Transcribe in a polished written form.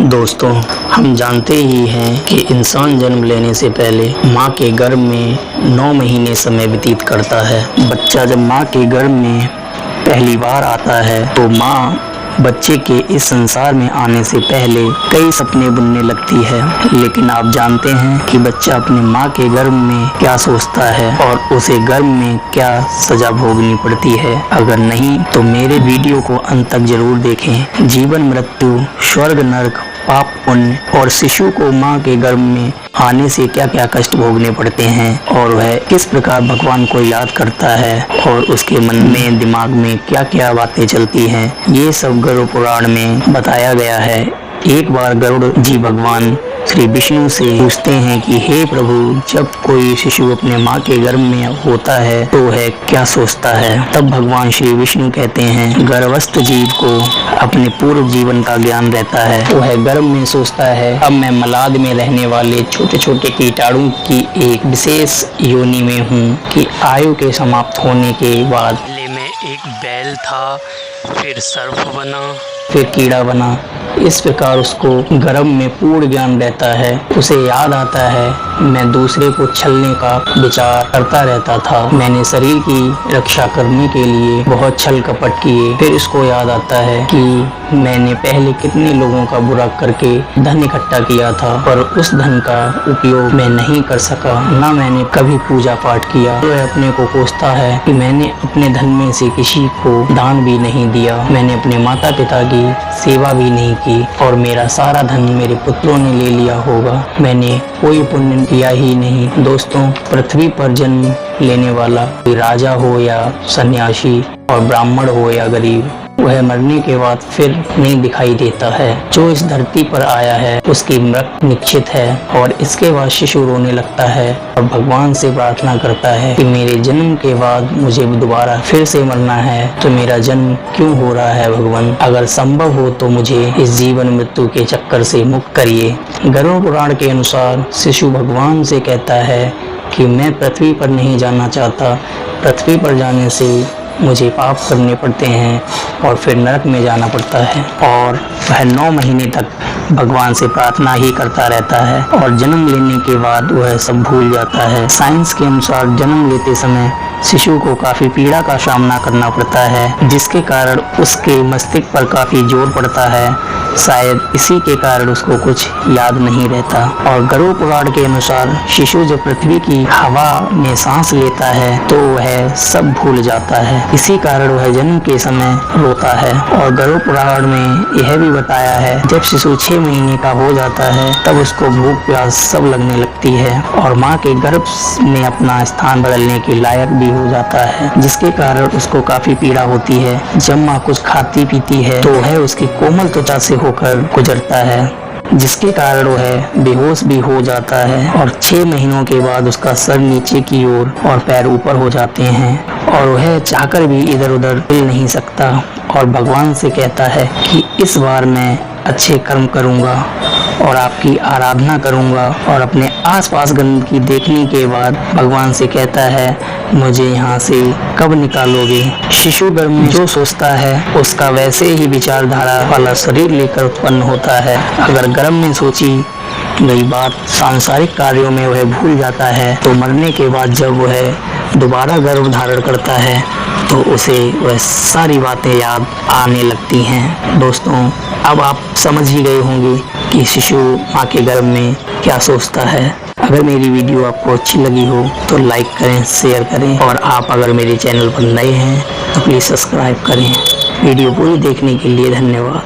दोस्तों, हम जानते ही हैं कि इंसान जन्म लेने से पहले माँ के गर्भ में 9 महीने समय व्यतीत करता है। बच्चा जब माँ के गर्भ में पहली बार आता है तो माँ बच्चे के इस संसार में आने से पहले कई सपने बुनने लगती है, लेकिन आप जानते हैं कि बच्चा अपने माँ के गर्भ में क्या सोचता है और उसे गर्भ में क्या सजा भोगनी पड़ती है। अगर नहीं तो मेरे वीडियो को अंत तक जरूर देखें। जीवन मृत्यु, स्वर्ग नरक, पाप पुण्य और शिशु को माँ के गर्भ में आने से क्या क्या कष्ट भोगने पड़ते हैं और वह किस प्रकार भगवान को याद करता है और उसके मन में दिमाग में क्या क्या बातें चलती हैं, ये सब गरुड़ पुराण में बताया गया है। एक बार गरुड़ जी भगवान श्री विष्णु से पूछते हैं कि हे प्रभु, जब कोई शिशु अपने माँ के गर्भ में होता है तो वह क्या सोचता है। तब भगवान श्री विष्णु कहते हैं, गर्भस्थ जीव को अपने पूर्व जीवन का ज्ञान रहता है। वह गर्भ में सोचता है, अब मैं मलाद में रहने वाले छोटे छोटे कीटाणु की एक विशेष योनि में हूँ कि आयु के समाप्त होने के बाद पहले मैं एक बैल था, फिर सर्प बना, फिर कीड़ा बना। इस प्रकार उसको गर्भ में पूर्ण ज्ञान रहता है। उसे याद आता है, मैं दूसरे को छलने का विचार करता रहता था, मैंने शरीर की रक्षा करने के लिए बहुत छल कपट किए। फिर इसको याद आता है कि मैंने पहले कितने लोगों का बुरा करके धन इकट्ठा किया था, पर उस धन का उपयोग मैं नहीं कर सका, ना मैंने कभी पूजा पाठ किया। तो वह अपने को कोसता है कि मैंने अपने धन में से किसी को दान भी नहीं दिया, मैंने अपने माता पिता की सेवा भी नहीं की और मेरा सारा धन मेरे पुत्रों ने ले लिया होगा, मैंने कोई पुण्य किया ही नहीं। दोस्तों, पृथ्वी पर जन्म लेने वाला कोई राजा हो या सन्यासी और ब्राह्मण हो या गरीब, वह मरने के बाद फिर नहीं दिखाई देता है। जो इस धरती पर आया है उसकी मृत्यु निश्चित है और इसके बाद शिशु रोने लगता है और भगवान से प्रार्थना करता है कि मेरे जन्म के बाद मुझे दोबारा फिर से मरना है तो मेरा जन्म क्यों हो रहा है भगवान, अगर संभव हो तो मुझे इस जीवन मृत्यु के चक्कर से मुक्त करिए। गरुड़ पुराण के अनुसार शिशु भगवान से कहता है कि मैं पृथ्वी पर नहीं जाना चाहता, पृथ्वी पर जाने से मुझे पाप करने पड़ते हैं और फिर नरक में जाना पड़ता है। और वह 9 महीने तक भगवान से प्रार्थना ही करता रहता है और जन्म लेने के बाद वह सब भूल जाता है। साइंस के अनुसार जन्म लेते समय शिशु को काफी पीड़ा का सामना करना पड़ता है, जिसके कारण उसके मस्तिष्क पर काफी जोर पड़ता है, शायद इसी के कारण उसको कुछ याद नहीं रहता। और गरुड़ पुराण के अनुसार शिशु जब पृथ्वी की हवा में सांस लेता है तो वह सब भूल जाता है, इसी कारण वह जन्म के समय रोता है। और गरुड़ पुराण में यह भी बताया है, जब शिशु 6 महीने का हो जाता है तब उसको भूख प्यास सब लगने लगती है और माँ के गर्भ में अपना स्थान बदलने के लायक भी हो जाता है, जिसके कारण उसको काफी पीड़ा होती है। जब माँ कुछ खाती पीती है तो वह उसकी कोमल त्वचा से होकर गुजरता है, जिसके कारण वह बेहोश भी हो जाता है और 6 महीनों के बाद उसका सर नीचे की ओर और पैर ऊपर हो जाते हैं और वह चाहकर भी इधर उधर हिल नहीं सकता और भगवान से कहता है कि इस बार मैं अच्छे कर्म करूंगा और आपकी आराधना करूंगा। और अपने आसपास गंदगी देखने के बाद भगवान से कहता है, मुझे यहाँ से कब निकालोगे। शिशु गर्भ में जो सोचता है उसका वैसे ही विचारधारा वाला शरीर लेकर उत्पन्न होता है। अगर गर्भ में सोची गई बात सांसारिक कार्यों में वह भूल जाता है तो मरने के बाद जब वह दोबारा गर्भ धारण करता है तो उसे वह सारी बातें याद आने लगती हैं। दोस्तों, अब आप समझ ही गए होंगे कि शिशु माँ के गर्भ में क्या सोचता है। अगर मेरी वीडियो आपको अच्छी लगी हो तो लाइक करें, शेयर करें और आप अगर मेरे चैनल पर नए हैं तो प्लीज़ सब्सक्राइब करें। वीडियो पूरी देखने के लिए धन्यवाद।